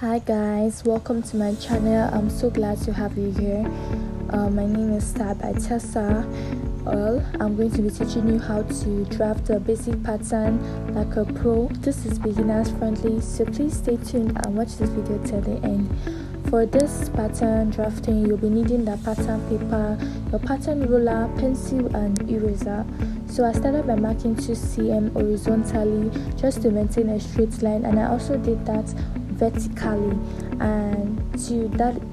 Hi guys, welcome to my channel. I'm so glad to have you here. My name is Tab by Tessa. I'm going to be teaching you how to draft a basic pattern like a pro. This is beginners friendly, so please stay tuned and watch this video till the end. For this pattern drafting, you'll be needing the pattern paper, your pattern ruler, pencil and eraser. So I started by marking 2 cm horizontally just to maintain a straight line, and I also did that vertically, and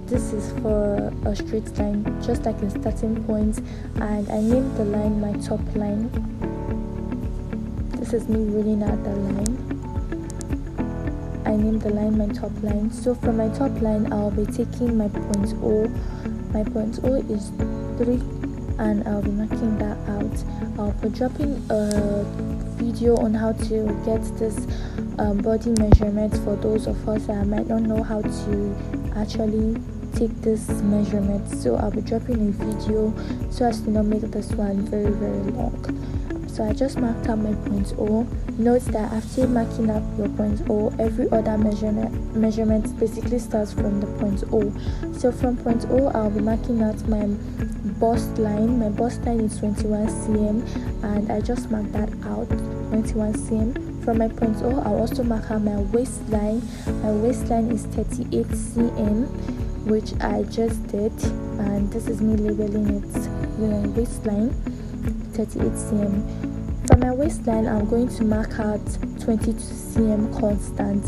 this is for a straight line, just like a starting point, and I named the line my top line. This is me reading out the line. I named the line my top line. So from my top line, I'll be taking my point O. My point O is 3, and I'll be marking that out. I'll be dropping a video on how to get this body measurement for those of us that might not know how to actually take this measurement. So I'll be dropping a video so as to not make this one very long. So I just marked out my point O. Note that after marking up your point O, every other measurement basically starts from the point O. So from point O, I'll be marking out my bust line. My bust line is 21 cm, and I just marked that out, 21 cm. From my point O, I'll also mark out my waistline. My waistline is 38 cm, which I just did, and this is me labeling it waistline 38 cm. From my waistline, I'm going to mark out 22 cm constant.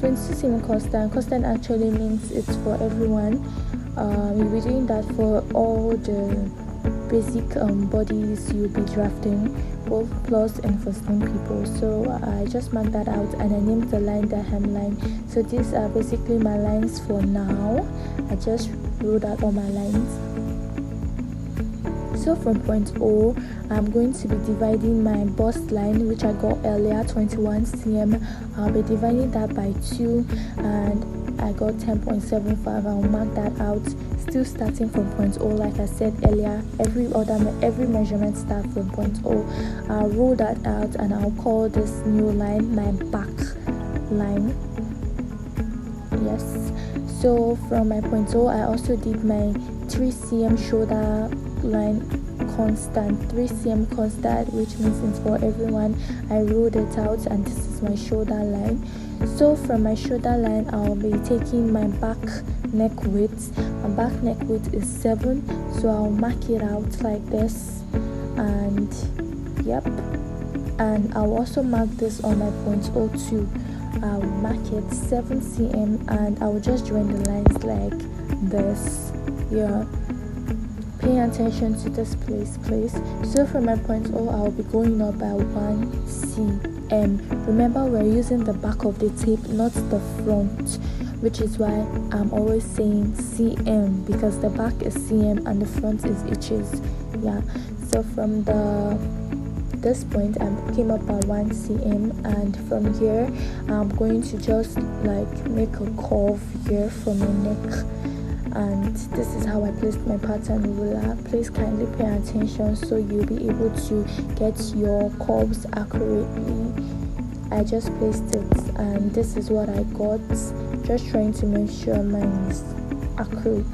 22 cm constant actually means it's for everyone. You'll be doing that for all the basic bodies you'll be drafting, both plus and for slim people. So I just marked that out, and I named the line the hemline. So these are basically my lines for now. I just wrote out all my lines. So from point O, I'm going to be dividing my bust line, which I got earlier, 21 cm. I'll be dividing that by 2, and I got 10.75. I'll mark that out. Still starting from point O, like I said earlier, every measurement starts from point O. I'll roll that out, and I'll call this new line my back line. Yes. So from my point O, I also did my 3 cm shoulder line constant, 3 cm constant, which means it's for everyone. I rolled it out, and this is my shoulder line. So from my shoulder line, I'll be taking my back neck width. My back neck width is 7, so I'll mark it out like this, and yep, and I'll also mark this on my point O too. I'll mark it 7 cm, and I'll just join the lines like this. Yeah, pay attention to this place, please. So from my point O, I'll be going up by 1 cm. Remember, we're using the back of the tape, not the front, which is why I'm always saying cm, because the back is cm and the front is inches. Yeah, so from this point, I came up by 1 cm, and from here I'm going to just like make a curve here for my neck, and this is how I placed my pattern ruler. Please kindly pay attention so you'll be able to get your curves accurately. I just placed it, and this is what I got. Just trying to make sure mine is accurate.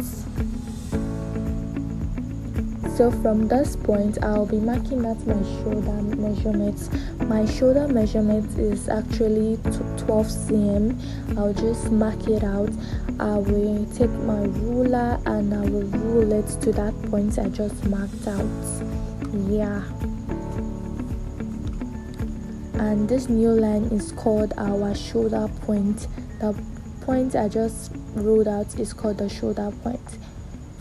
So from this point, I'll be marking out my shoulder measurements. My shoulder measurement is actually 12 cm. I'll just mark it out. I will take my ruler and I will rule it to that point I just marked out. Yeah. And this new line is called our shoulder point. The point I just ruled out is called the shoulder point.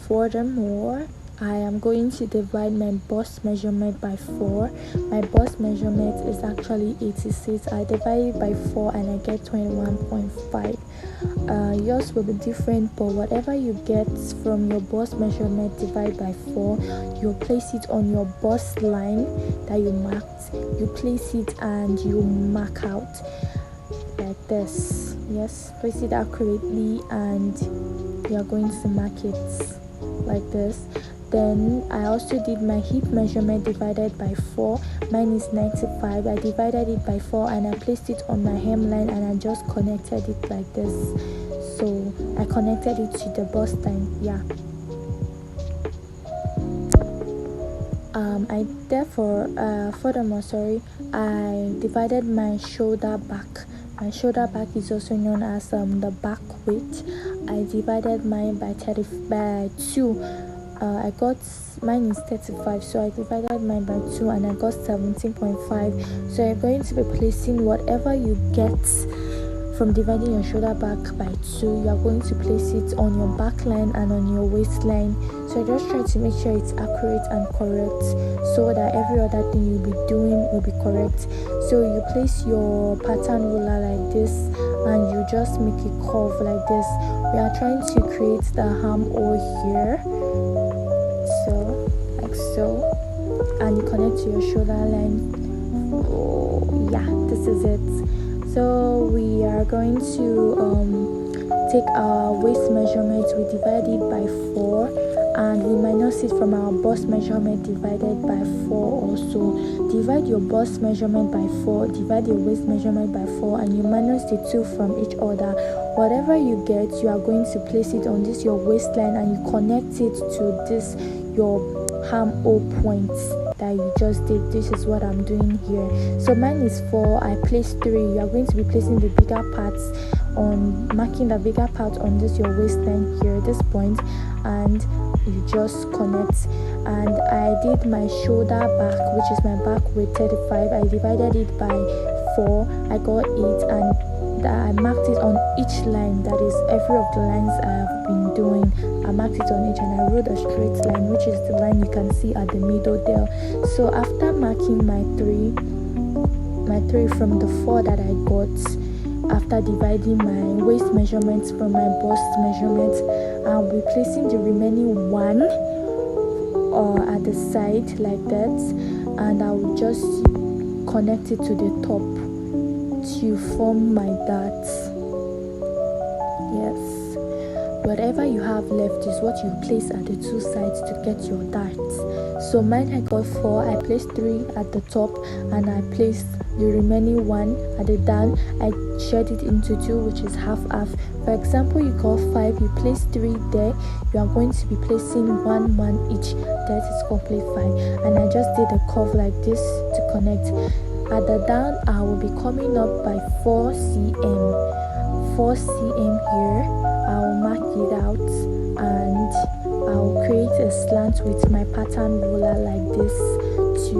Furthermore, I am going to divide my bust measurement by 4. My bust measurement is actually 86. I divide it by 4 and I get 21.5. Yours will be different, but whatever you get from your bust measurement divided by 4, you place it on your bust line that you marked. You place it and you mark out like this. Yes, place it accurately, and you are going to mark it like this. Then I also did my hip measurement divided by 4. Mine is 95. I divided it by 4 and I placed it on my hemline and I just connected it like this. So I connected it to the bust line. Yeah. Furthermore, I divided my shoulder back. My shoulder back is also known as the back width. I divided mine by 2. I got mine is 35, so I divided mine by 2 and I got 17.5. So you're going to be placing whatever you get from dividing your shoulder back by 2. You are going to place it on your back line and on your waistline. So just try to make sure it's accurate and correct, so that every other thing you'll be doing will be correct. So you place your pattern ruler like this and you just make a curve like this. We are trying to create the armhole here, so like so, and you connect to your shoulder line. Oh yeah, this is it. So we are going to take our waist measurement. We divide it by 4 and we minus it from our bust measurement divided by 4 also. Divide your bust measurement by 4, divide your waist measurement by 4, and you minus the 2 from each other. Whatever you get, you are going to place it on this your waistline and you connect it to this your armhole point that you just did. This is what I'm doing here. So mine is 4, I placed 3. You are going to be placing the bigger parts on, marking the bigger part on this your waistline here, this point, and you just connect. And I did my shoulder back, which is my back with 35. I divided it by 4, I got 8, and I marked it on each line. That is every of the lines I have been doing. I marked it on each and I wrote a straight line, which is the line you can see at the middle there. So after marking my 3 from the 4 that I got, after dividing my waist measurements from my bust measurements, I'll be placing the remaining 1 at the side like that, and I will just connect it to the top to form my darts. Yes, whatever you have left is what you place at the 2 sides to get your darts. So mine, I got 4, I placed 3 at the top and I placed the remaining 1 at the down. I shared it into 2, which is half. For example, you got 5, you place 3 there, you are going to be placing 1 each. That is complete 5. And I just did a curve like this to connect. At the down, I will be coming up by 4 cm here. I will mark it out and I will create a slant with my pattern ruler like this to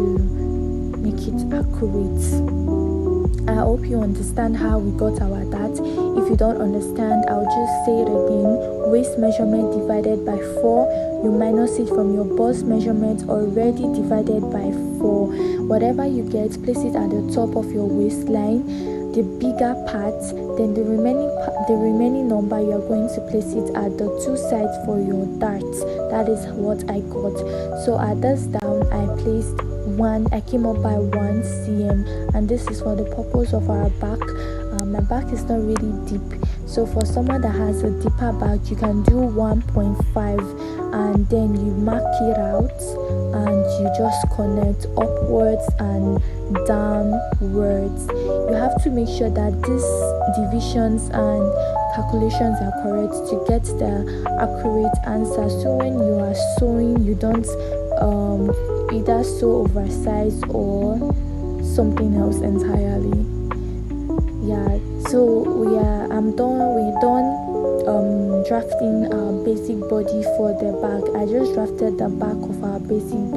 make it accurate. I hope you understand how we got our dart. If you don't understand, I'll just say it again. Waist measurement divided by 4, you minus it from your bust measurement already divided by 4. Whatever you get, place it at the top of your waistline, the bigger part. Then the remaining number, you are going to place it at the 2 sides for your darts. That is what I got. So at this down, I placed 1. I came up by 1 cm, and this is for the purpose of our back. My back is not really deep, so for someone that has a deeper back, you can do 1.5, and then you mark it out and you just connect upwards and downwards. You have to make sure that these divisions and calculations are correct to get the accurate answer. So when you are sewing, you don't either sew oversized or something else entirely. Yeah, so we're done drafting our basic body for the back. I just drafted the back of our basic